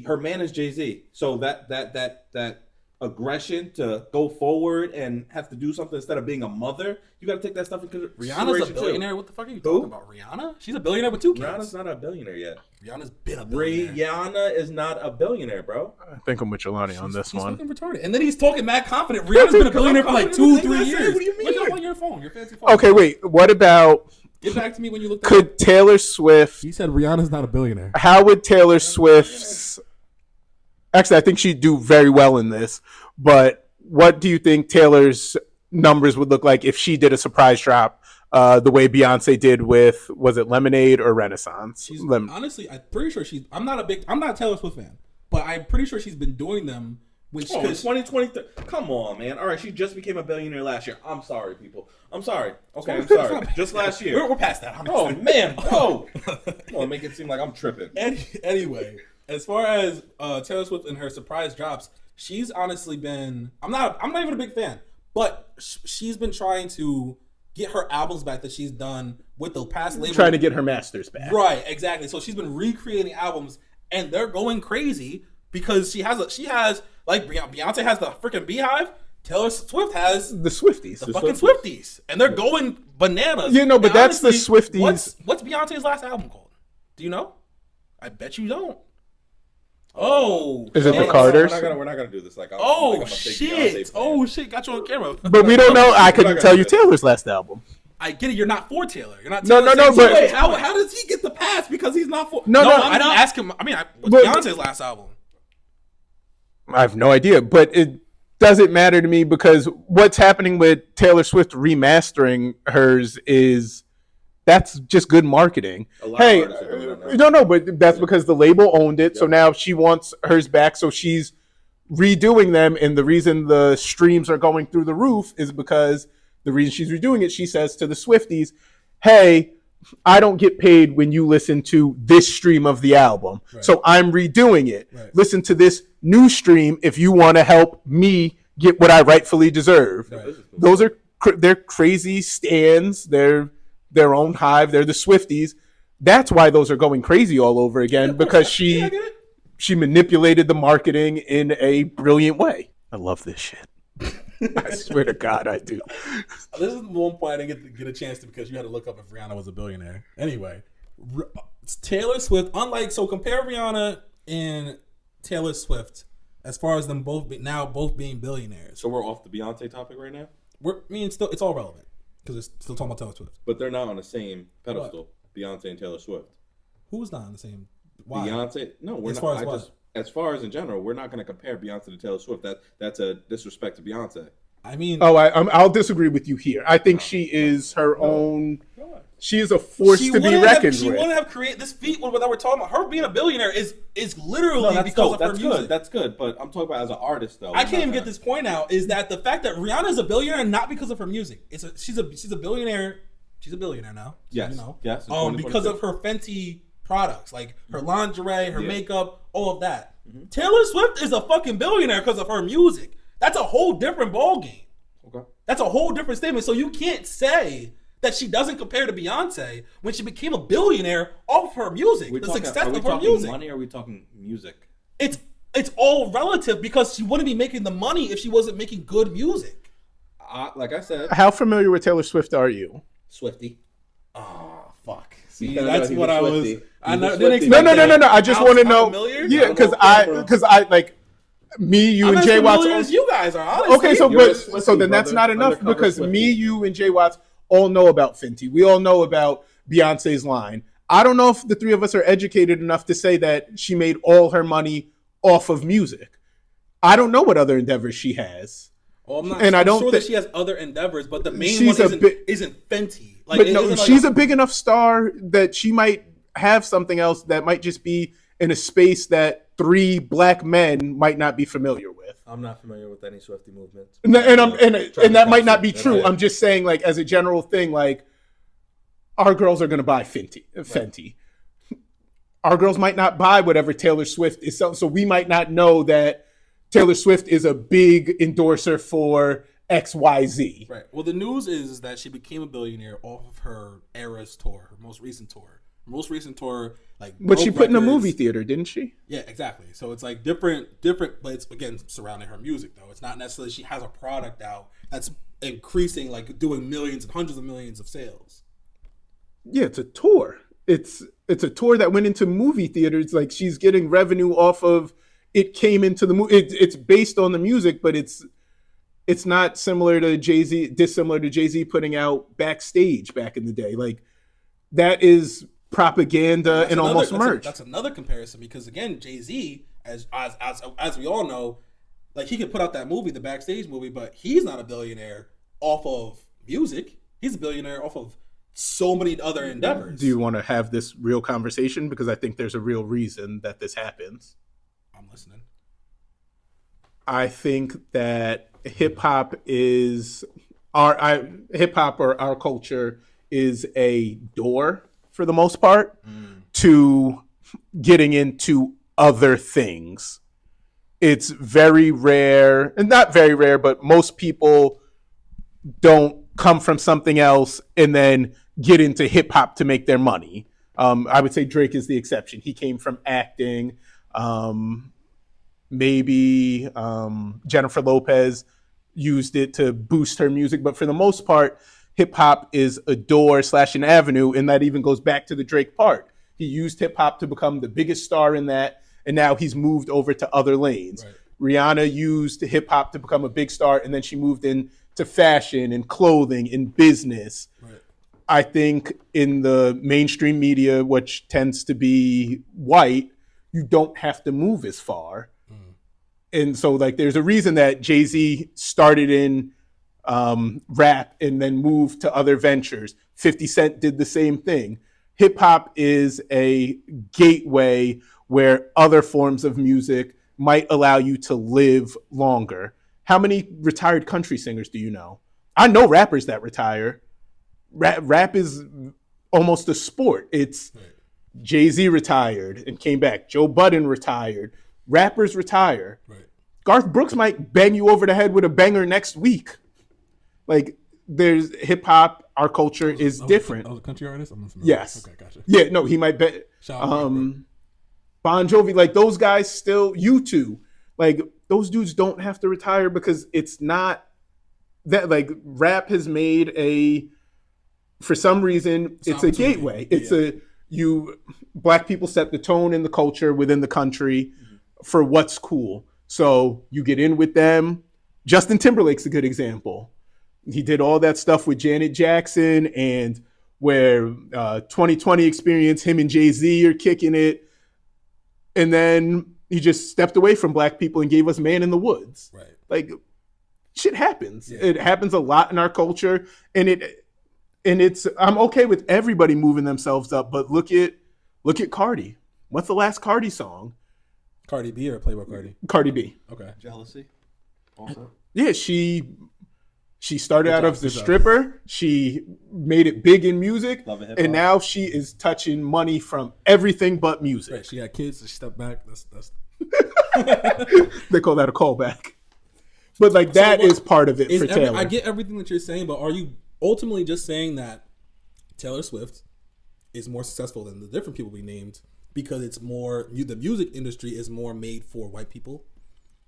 Her man is Jay-Z. So that aggression to go forward and have to do something instead of being a mother, you got to take that stuff into consideration. Rihanna's a billionaire. Too. What the fuck are you talking about? Rihanna? She's a billionaire with 2 kids. Rihanna's not a billionaire yet. Rihanna's been a billionaire. Rihanna is not a billionaire, bro. I think I'm with Jalani on this one. Fucking retarded. And then he's talking mad confident. Rihanna's been a billionaire for like 2-3 years. What do you mean? Look up on your phone, your fancy phone. Okay, wait. What about? Get back to me when you look. Could Taylor Swift? He said Rihanna's not a billionaire. How would Taylor Swift's Actually, I think she'd do very well in this. But what do you think Taylor's numbers would look like if she did a surprise drop the way Beyonce did with, was it Lemonade or Renaissance? Honestly, I'm pretty sure I'm not a Taylor Swift fan, but I'm pretty sure she's been doing them. Which 2023. Come on, man. All right, she just became a billionaire last year. I'm sorry, people. I'm sorry. Okay, I'm sorry. Just last year. We're past that. Oh, man. Oh. Come on, make it seem like I'm tripping. Anyway, as far as Taylor Swift and her surprise drops, she's honestly been. I'm not even a big fan, but she's been trying to get her albums back that she's done with the past label. Trying to get her masters back. Right, exactly. So she's been recreating albums, and they're going crazy because she has like Beyonce has the freaking Beehive. Taylor Swift has the Swifties, the fucking Swifties, and they're going bananas. You know, but and that's honestly, the Swifties. What's Beyonce's last album called? Do you know? I bet you don't. Oh, is it the Carters? We're not gonna do this. Shit! Oh shit! Got you on camera. But we don't know. I couldn't tell you Taylor's last album. I get it. You're not for Taylor. You're not. No. But wait, how does he get the pass? Because he's not for. No. I didn't ask him. I mean, what's Beyonce's last album? I have no idea, but it doesn't matter to me because what's happening with Taylor Swift remastering hers is that's just good marketing. Hey, no, but that's because the label owned it. So now she wants hers back. So she's redoing them. And the reason the streams are going through the roof is because the reason she's redoing it, she says to the Swifties, hey, I don't get paid when you listen to this stream of the album. Right. So I'm redoing it. Right. Listen to this new stream if you want to help me get what I rightfully deserve. Right. Those are they're crazy stans. They're their own hive. They're the Swifties. That's why those are going crazy all over again because she manipulated the marketing in a brilliant way. I love this shit. I swear to God, I do. This is the one point I didn't get a chance to because you had to look up if Rihanna was a billionaire. Anyway, Taylor Swift, compare Rihanna and Taylor Swift as far as them both being billionaires. So we're off the Beyonce topic right now? It's all relevant because it's still talking about Taylor Swift. But they're not on the same pedestal, what? Beyonce and Taylor Swift. Who's not on the same? Why? Beyonce? No, we're not. As far as in general, we're not going to compare Beyonce to Taylor Swift. That's a disrespect to Beyonce. I mean, I'll disagree with you here. I think she is her own. She is a force to be reckoned with. She wouldn't have created this feat that we're talking about. Her being a billionaire is literally because of her music. That's good, but I'm talking about as an artist though. I can't even get this point out. Is that the fact that Rihanna is a billionaire not because of her music? She's a billionaire. She's a billionaire now. Yes. Yes. Because of her Fenty products, like her lingerie, her makeup, all of that. Mm-hmm. Taylor Swift is a fucking billionaire because of her music. That's a whole different ballgame. Okay. That's a whole different statement. So you can't say that she doesn't compare to Beyonce when she became a billionaire off of her music. Success of her music. Money or are we talking music? It's all relative because she wouldn't be making the money if she wasn't making good music. Like I said. How familiar with Taylor Swift are you? Swiftie. Oh, fuck. See, that's what I was. I know. No. I just want to know. Familiar? Yeah, because I like me, you, and J-Wattz. As you guys are. Honestly. Okay, so then that's not enough because me, you, and J-Wattz all know about Fenty. We all know about Beyonce's line. I don't know if the three of us are educated enough to say that she made all her money off of music. I don't know what other endeavors she has. Well, I'm sure that she has other endeavors, but the main one isn't Fenty. She's a big enough star that she might have something else that might just be in a space that three black men might not be familiar with. I'm not familiar with any Swiftie movements. And that might not be true. I'm just saying, like, as a general thing, like, our girls are going to buy Fenty. Right. Our girls might not buy whatever Taylor Swift is selling, so we might not know that Taylor Swift is a big endorser for XYZ. Right. Well, the news is that she became a billionaire off of her Eras tour, her most recent tour. But she put in a movie theater, didn't she? Yeah, exactly. So it's like different, but it's again surrounding her music though. It's not necessarily she has a product out that's increasing, like doing millions and hundreds of millions of sales. Yeah, it's a tour. It's a tour that went into movie theaters. Like she's getting revenue off of it came into the movie. It's based on the music, but it's not similar to Jay-Z, dissimilar to Jay-Z putting out Backstage back in the day. Like that is propaganda and almost merch. That's another comparison because again, Jay-Z as we all know, like he could put out that movie, the Backstage movie, but he's not a billionaire off of music. He's a billionaire off of so many other endeavors. Do you want to have this real conversation? Because I think there's a real reason that this happens. I'm listening. I think that hip hop or our culture is a door for the most part to getting into other things. It's very rare, and not very rare, but most people don't come from something else and then get into hip hop to make their money. I would say Drake is the exception. He came from acting. Maybe Jennifer Lopez used it to boost her music, but for the most part, hip hop is a door / an avenue, and that even goes back to the Drake part. He used hip hop to become the biggest star in that, and now he's moved over to other lanes. Right. Rihanna used hip hop to become a big star, and then she moved into fashion and clothing and business. Right. I think in the mainstream media, which tends to be white, you don't have to move as far. And so, like, there's a reason that Jay-Z started in rap and then moved to other ventures. 50 Cent did the same thing. Hip hop is a gateway where other forms of music might allow you to live longer. How many retired country singers do you know? I know rappers that retire. Rap is almost a sport. It's Jay-Z retired and came back. Joe Budden retired. Rappers retire. Right. Garth Brooks might bang you over the head with a banger next week. Like, there's hip hop, our culture is different. Oh, the country artist? I'm familiar. Yes. Okay, gotcha. Yeah, no, he might bet. Bon Jovi, like those guys still, U2, like those dudes don't have to retire because it's not that, like, rap has made for some reason, it's a gateway. It's black people set the tone in the culture within the country for what's cool. So you get in with them. Justin Timberlake's a good example. He did all that stuff with Janet Jackson, and where 2020 Experience, him and Jay-Z are kicking it. And then he just stepped away from black people and gave us Man in the Woods. Right. Like, shit happens. Yeah. It happens a lot in our culture. And I'm okay with everybody moving themselves up, but look at Cardi. What's the last Cardi song? Cardi B or Playboy Cardi? Cardi B. Okay. Jealousy. Also. Yeah, she started out as a stripper. She made it big in music, and now she is touching money from everything but music. Right. She had kids, so she stepped back. That's They call that a callback. But like that is part of it for Taylor. I get everything that you're saying, but are you ultimately just saying that Taylor Swift is more successful than the different people we named because it's more, the music industry is more made for white people?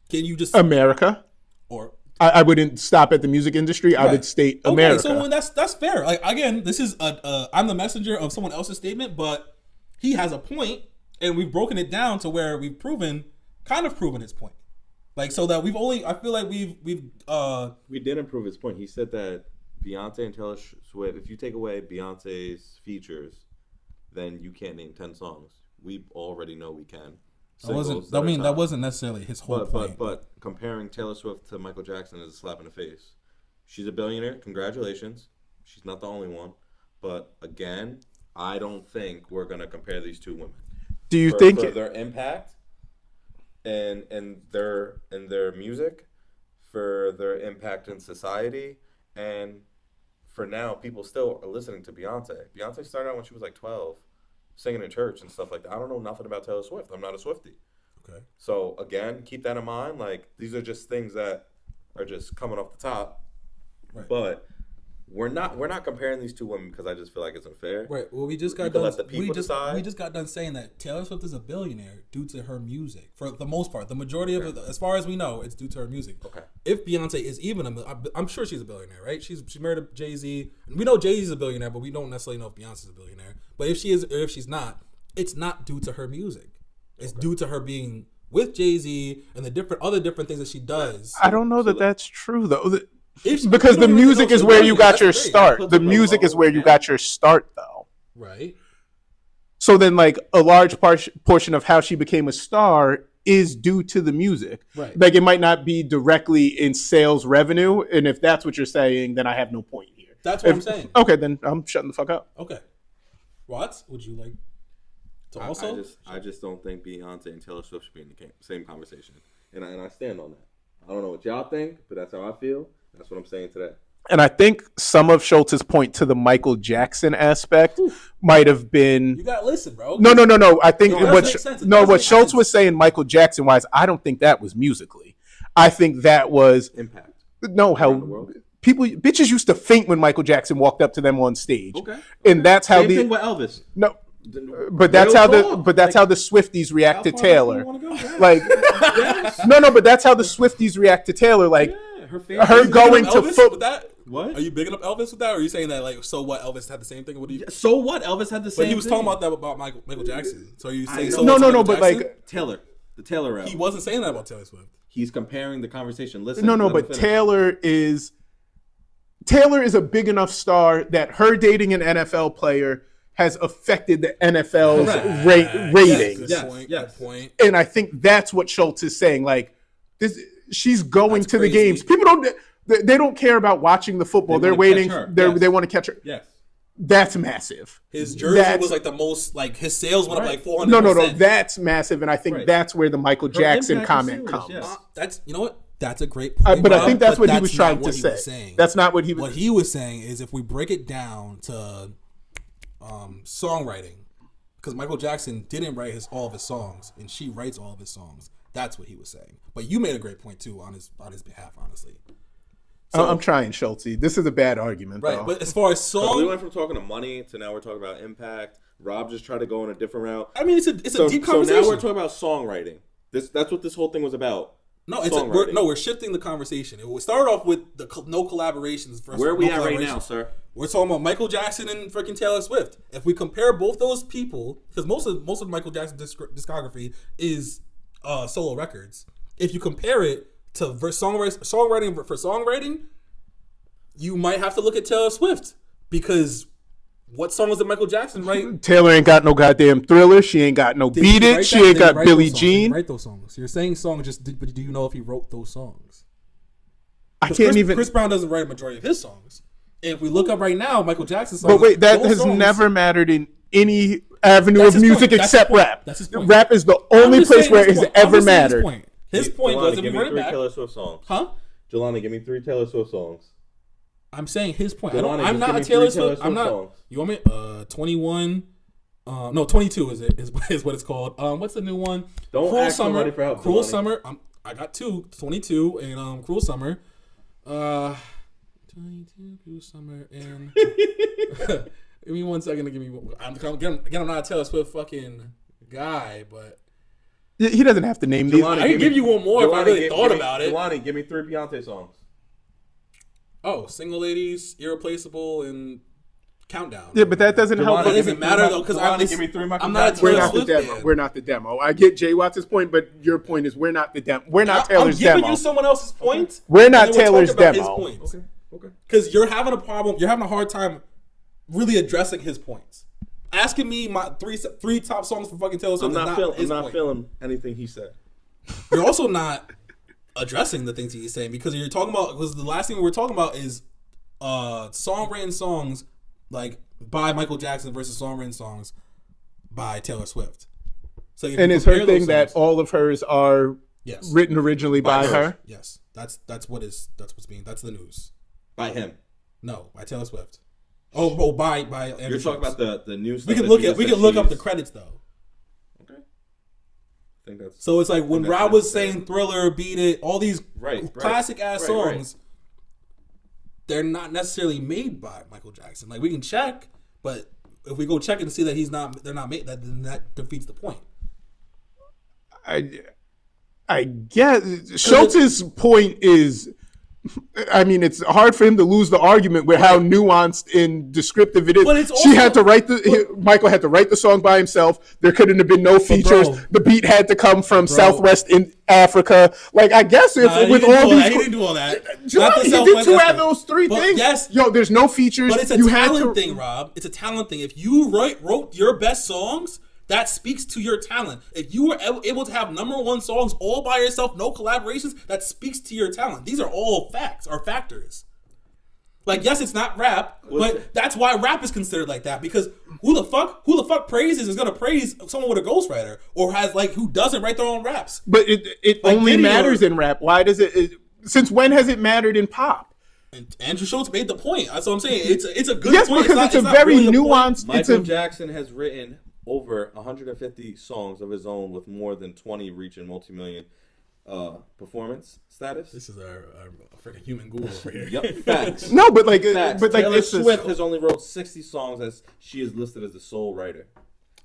Can you just America? Or I wouldn't stop at the music industry. Right. I would state America. Okay, so that's fair. Like, again, this is I'm the messenger of someone else's statement, but he has a point, and we've broken it down to where we've proven his point. Like, so that I feel like we didn't prove his point. He said that Beyonce and Taylor Swift, if you take away Beyonce's features, then you can't name 10 songs. We already know we can. That wasn't necessarily his whole point. But comparing Taylor Swift to Michael Jackson is a slap in the face. She's a billionaire. Congratulations. She's not the only one. But again, I don't think we're going to compare these two women. Do you think for their impact and their music, for their impact in society, and for now, people still are listening to Beyonce. Beyonce started out when she was like 12. Singing in church and stuff like that. I don't know nothing about Taylor Swift. I'm not a Swiftie. Okay. So again, keep that in mind. Like, these are just things that are just coming off the top. Right. But we're not comparing these two women because I just feel like it's unfair. Right. Well, we just got done. Let the people decide. We just got done saying that Taylor Swift is a billionaire due to her music. For the most part, the majority of it, as far as we know, it's due to her music. Okay. If Beyonce is even I'm sure she's a billionaire, right? She married Jay-Z. We know Jay-Z's a billionaire, but we don't necessarily know if Beyonce's a billionaire. But if she is, or if she's not, it's not due to her music. It's due to her being with Jay-Z and the other different things that she does. I don't know that that's true though. Because the music is where you got your start. The music is where you got your start, though. Right. So then, like, a large portion of how she became a star is due to the music. Right. Like it might not be directly in sales revenue, and if that's what you're saying, then I have no point here. That's what I'm saying. Okay, then I'm shutting the fuck up. Okay. Watts, would you like to also? I just don't think Beyonce and Taylor Swift should be in the same conversation, and I stand on that. I don't know what y'all think, but that's how I feel. That's what I'm saying today. And I think some of Schultz's point to the Michael Jackson aspect might have been. You gotta listen, bro. No. I think what Schultz sense. was saying, Michael Jackson wise, I don't think that was musically. I think that was Impact. no how bitches used to faint when Michael Jackson walked up to them on stage. Okay. And that's how Same thing with Elvis. No. But that's how the Swifties react to Taylor. Like no, but that's how the Swifties react to Taylor. Like her going to football. What? Are you bigging up Elvis with that, or are you saying that like so what? Elvis had the same thing. What do you? So what? Elvis had the same. But he was thing. talking about that about Michael Jackson. So are you saying so? No, but like Taylor, the Taylor album. He wasn't saying that about Taylor Swift. He's comparing the conversation. Listen. No, but Taylor is a big enough star that her dating an NFL player has affected the NFL's ratings. Yes. Point. And I think that's what Schultz is saying. Like this, she's going to the games. People they don't care about watching the football. They're waiting. They want to catch her. Yes. That's massive. His jersey was like the most, like his sales went up like 400%. No, that's massive, and I think that's where the Michael Jackson comment comes. Yes. That's you know what? That's a great point. But I think that's what he was trying to say. That's not what he was. What he was saying is if we break it down to songwriting, because Michael Jackson didn't write all of his songs, and she writes all of his songs. That's what he was saying. But you made a great point too on his behalf, honestly. So, I'm trying, Schultz. This is a bad argument, right? Though. But as far as song, we went from talking to money to now we're talking about impact. Rob just tried to go in a different route. I mean, it's a deep conversation. So now we're talking about songwriting. That's what this whole thing was about. No, we're shifting the conversation. It started off with the no collaborations. Where are we at right now, sir? We're talking about Michael Jackson and freaking Taylor Swift. If we compare both those people, because most of Michael Jackson's discography is solo records. If you compare it to songwriting, you might have to look at Taylor Swift because what songs did Michael Jackson write? Taylor ain't got no goddamn Thriller. She ain't got no Beat It. She ain't got Billie Jean. Write those songs. You're saying songs, but do you know if he wrote those songs? Chris Brown doesn't write a majority of his songs. If we look up right now, Michael Jackson's songs. But wait, that has never mattered in any avenue of music except rap. That's his point. Rap is the only place where it has ever mattered. His point was if give we me run it 3 back. Taylor Swift songs. Huh? Jelani, give me 3 Taylor Swift songs. I'm saying his point. Jelani, I'm not a Taylor Swift. I'm not. Songs. You want me? 21. No, 22 is what it's called. What's the new one? Don't Cruel ask Summer. for help. Cruel Jelani. Summer. I got 22 and Cruel Summer. 22 Cruel Summer and. Give me 1 second to give me. Again, I'm not a Taylor Swift fucking guy, but. He doesn't have to name these. I can give you one more if I really thought about it. Jelani, give me 3 Beyonce songs. Oh, Single Ladies, Irreplaceable, and Countdown. Yeah, but that doesn't help. It doesn't matter though because I'm not a Taylor Swift fan. We're not the demo. I get J-Watt's point, but your point is we're not the demo. We're not Taylor's demo. I'm giving you someone else's point. We're not Taylor's demo. Okay. Because you're having a problem. You're having a hard time really addressing his points. Asking me my three top songs for fucking Taylor Swift. I'm not feeling anything he said. You're also not addressing the things he's saying because you're talking about. Because the last thing we were talking about is songwritten songs like by Michael Jackson versus songwritten songs by Taylor Swift. So and it's her thing that all of hers are written originally by her. Yes, that's what's the news. By him? No, by Taylor Swift. Oh, by Andrew You're talking about the news. We can look up the credits though. Okay. I think that's so. It's like when Rob was saying Thriller, Beat It, all these classic ass songs. They're not necessarily made by Michael Jackson. Like we can check, but if we go check and see that they're not made. That defeats the point. I guess Schultz's point is. I mean, it's hard for him to lose the argument with how nuanced and descriptive it is. But it's also, Michael had to write the song by himself. There couldn't have been no features. The beat had to come from Southwest in Africa. Like, I guess with all these, he didn't do all that. He did two out of those three things. Yes, there's no features. But it's a talent thing, Rob. It's a talent thing. If you wrote your best songs, That speaks to your talent. If you were able to have number one songs all by yourself, no collaborations, that speaks to your talent. These are all facts or factors. Like, yes, it's not rap, but that's why rap is considered like that. Because who the fuck praises is gonna praise someone with a ghostwriter or has like who doesn't write their own raps. But it like only matters in rap. Why does it? Since when has it mattered in pop? And Andrew Schultz made the point. That's what I'm saying. It's a good yes, point. Because it's a very nuanced. Michael Jackson has written over 150 songs of his own with more than 20 reaching multi-million performance status. This is our freaking human Google over here. Yep, facts. No, but like, facts. but like, Taylor Swift has only wrote 60 songs as she is listed as the sole writer.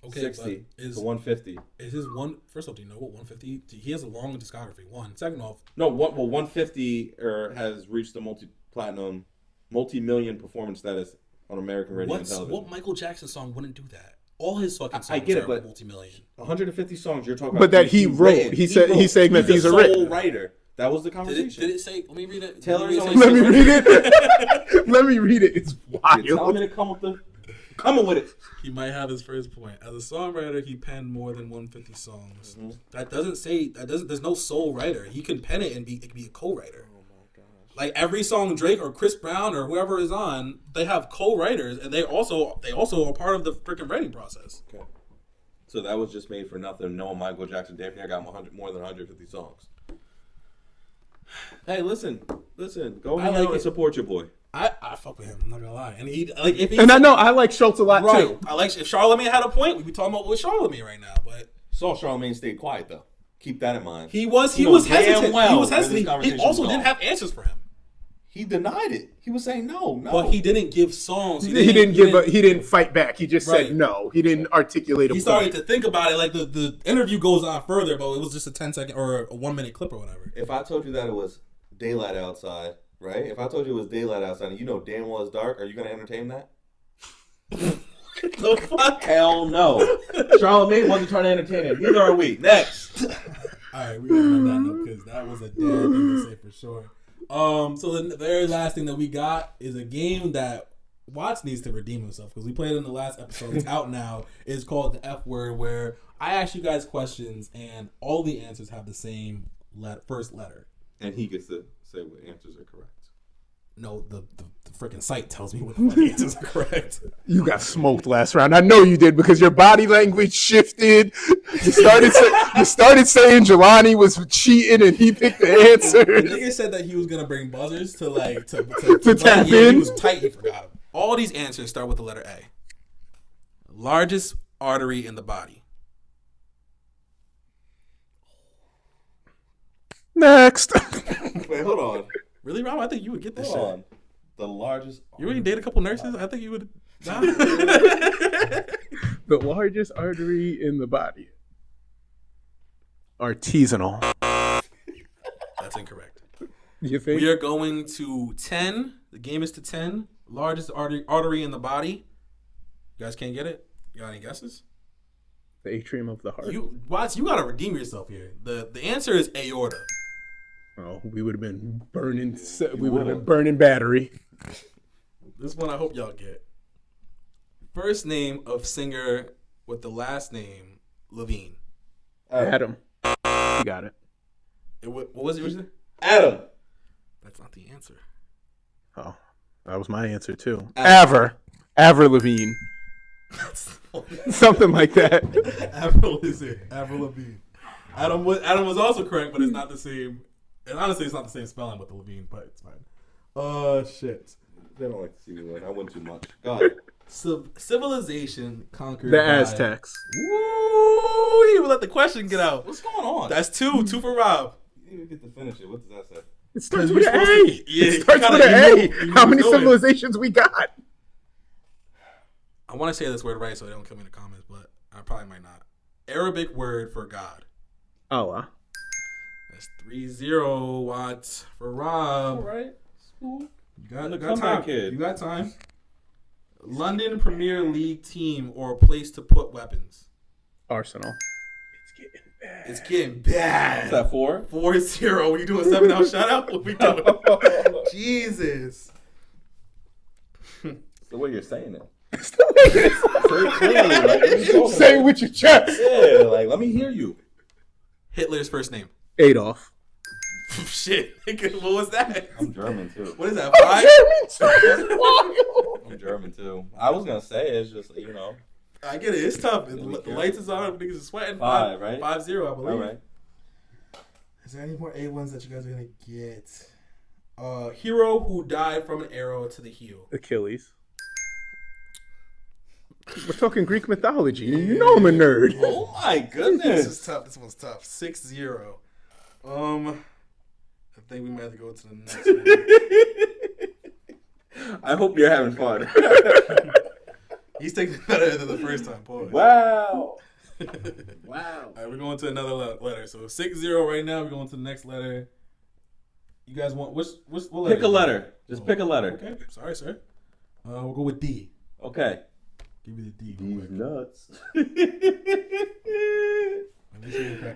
Okay, 60 to 150. Is his one? First off, do you know what 150? He has a long discography. Second off, no. 150 has reached the multi-platinum, multi-million performance status on American radio and television. What Michael Jackson song wouldn't do that? All his fucking songs I get it, are but multi-million. 150 songs you're talking about. But that he wrote. He's saying that he's a sole writer. That was the conversation. Did it say? Let me read it. Taylor's Let me read it. Let me read it. It's wild. You're telling me to come with it. He might have his first point. As a songwriter, he penned more than 150 songs. Mm-hmm. That doesn't say that doesn't. There's no sole writer. He can pen it and it can be a co-writer. Oh my gosh! Like every song Drake or Chris Brown or whoever is on, they have co-writers and they also are part of the freaking writing process. Okay. So that was just made for nothing. No, Michael Jackson damn near got more than 150 songs. Hey, listen. Go ahead and support your boy. I fuck with him. I'm not gonna lie. And I know I like Schultz a lot too. I like if Charlamagne had a point, we'd be talking about with Charlamagne right now. But Saw Charlamagne stayed quiet though. Keep that in mind. He was hesitant. He was hesitant. He also didn't have answers for him. He denied it. He was saying no. But he didn't give songs. He didn't fight back. He just said no. He didn't articulate a point. He started to think about it. Like the interview goes on further, but it was just a 10-second or a 1-minute clip or whatever. If I told you that it was daylight outside, right? If I told you it was daylight outside and you know damn well it's dark, are you going to entertain that? The fuck? Hell no. Charlamagne wasn't trying to entertain him. Neither are we. Next. All right, we gotta that note because that was a dead thing to say for sure. So the very last thing that we got is a game that Watts needs to redeem himself because we played it in the last episode. It's out now. It's called the F Word, where I ask you guys questions and all the answers have the same first letter. And he gets to say what answers are correct. No, the freaking site tells me what the answers are correct. You got smoked last round. I know you did because your body language shifted. You started saying Jalani was cheating and he picked the answer. The nigga said that he was gonna bring buzzers to tap in. He was tight. He forgot. All these answers start with the letter A. Largest artery in the body. Next. Wait, hold on. Really, Rob? I think you would get this shit. On. The largest. You already date a couple nurses? I think you would. Nah. The largest artery in the body. Artisanal. That's incorrect. You think? We are going to 10. The game is to 10. Largest artery in the body. You guys can't get it? You got any guesses? The atrium of the heart. Watts, you gotta redeem yourself here. The answer is aorta. Oh, we would have been burning. We would have been burning battery. This one I hope y'all get. First name of singer with the last name Levine. Adam. You got it. What was it? Adam. That's not the answer. Oh, that was my answer too. Avril Lavigne. Something like that. Avril Lavigne. Adam was also correct, but it's not the same. And honestly, it's not the same spelling with the Levine, but it's fine. Shit. They don't like to see me win. I win too much. Go ahead. Civilization conquered the by Aztecs. Woo! He even let the question get out. What's going on? That's two for Rob. You didn't even get to finish it. What does that say? It starts with an A. Yeah, it starts with an A. How many civilizations we got? I want to say this word right so they don't kill me in the comments, but I probably might not. Arabic word for God. Allah. That's 3-0 Watts for Rob. All right. Cool. You got Come time. back, kid. You got time. London Premier League team or place to put weapons. Arsenal. It's getting bad. Is that 4? 4-0. You doing 7 out shout out? What we doing? Jesus. It's the way you're saying it. Very clearly, like, what are you talking Say it about? with your chest. Yeah, like, let me hear you. Hitler's first name. Adolf. Shit. What was that? I'm German too. What is that? 5? I'm German too. I was gonna say it's just I get it. It's tough. The lights is on. Niggas is sweating. 5, right? 5-0, I believe. All right. Is there any more A1s that you guys are gonna get? Hero who died from an arrow to the heel. Achilles. We're talking Greek mythology. You know I'm a nerd. Oh my This goodness. is tough. This one's tough. 6-0. I think we might have to go to the next one. I hope you're having fun. He's taking it better than the first time. Pause. Wow. Wow. All right, we're going to another letter. So 6-0 right now. We're going to the next letter. You guys want what letter? Pick a letter. Just pick a letter. Okay. Sorry, sir. We'll go with D. Okay. Give me the D. These nuts.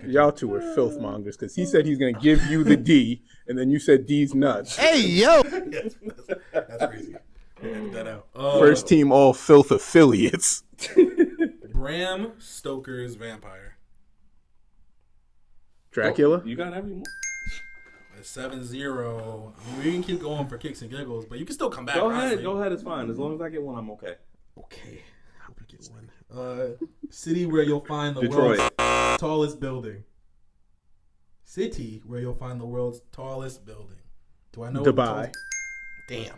Y'all two are filth mongers because he said he's going to give you the D, and then you said D's nuts. Hey, yo. That's crazy. Edit that out. First team all filth affiliates. Bram Stoker's vampire. Dracula? You got every more? 7-0. I mean, we can keep going for kicks and giggles, but you can still come back. Go ahead. honestly. Go ahead. It's fine. As long as I get one, I'm okay. Okay. I hope you get one. City where you'll find the Detroit. world's tallest building. City where you'll find the world's tallest building. Do I know? Dubai. Damn.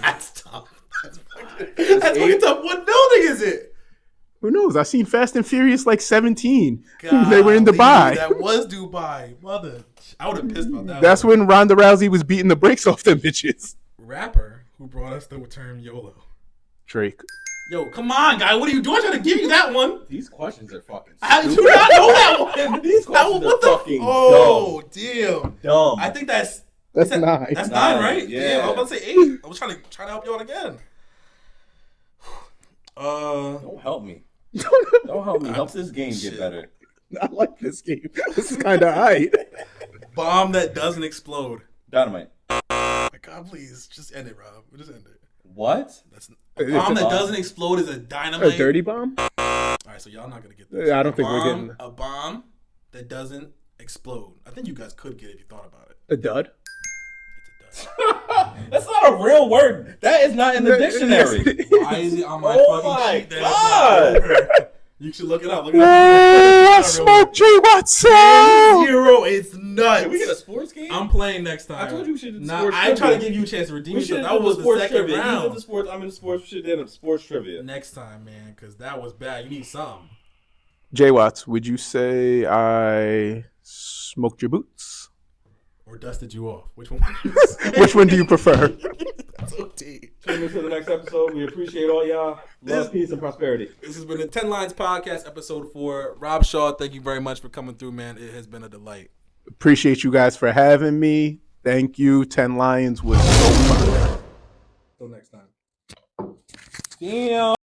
That's tough. That's fucking tough. What building is it? Who knows? I seen Fast and Furious like 17. Golly, They were in Dubai. That was Dubai. Mother. I would have pissed about that. That's when Ronda Rousey was beating the brakes off them bitches. Rapper who brought us the term YOLO. Drake. Yo, come on, guy. What are you doing? I'm trying to give you that one. These questions are fucking How did you not know that one? These questions what are the fucking Oh, damn. dumb. I think that's 9. That's 9, right? Yeah. I was about to say 8. I was trying to help you out again. Don't help me. Don't help me. Help this game get better. I like this game. This is kind of hype. Bomb that doesn't explode. Dynamite. My God, please just end it, Rob. Just end it. What? That's a bomb that doesn't explode is a dynamite. A dirty bomb? All right, so y'all not gonna get this. I don't think we're getting a bomb that doesn't explode. I think you guys could get it if you thought about it. a dud. It's a dud. That's not a real word. That is not in the dictionary. Why is it on my Oh fucking my sheet? That God. it's not over? You should look it up. Look it Oh, up. smoke J-Wattz. 0. It's nuts. Can we get a sports game? I'm playing next time. I told you we should do Nah, sports I try to trivia. give you a chance to redeem We yourself. should That was the sports second trivia. You did round. the sports. I'm in the sports. We should do sports trivia. Next time, man, because that was bad. You need some. J-Wattz, would you say I smoked your boots? Or dusted you off. Which one? Which one do you prefer? So deep. Tune into the next episode. We appreciate all y'all. Love, peace, and prosperity. This has been the 10 Lines Podcast, episode 4. Rob Shaw, thank you very much for coming through, man. It has been a delight. Appreciate you guys for having me. Thank you. 10 Lions was so fun. Till next time. Damn.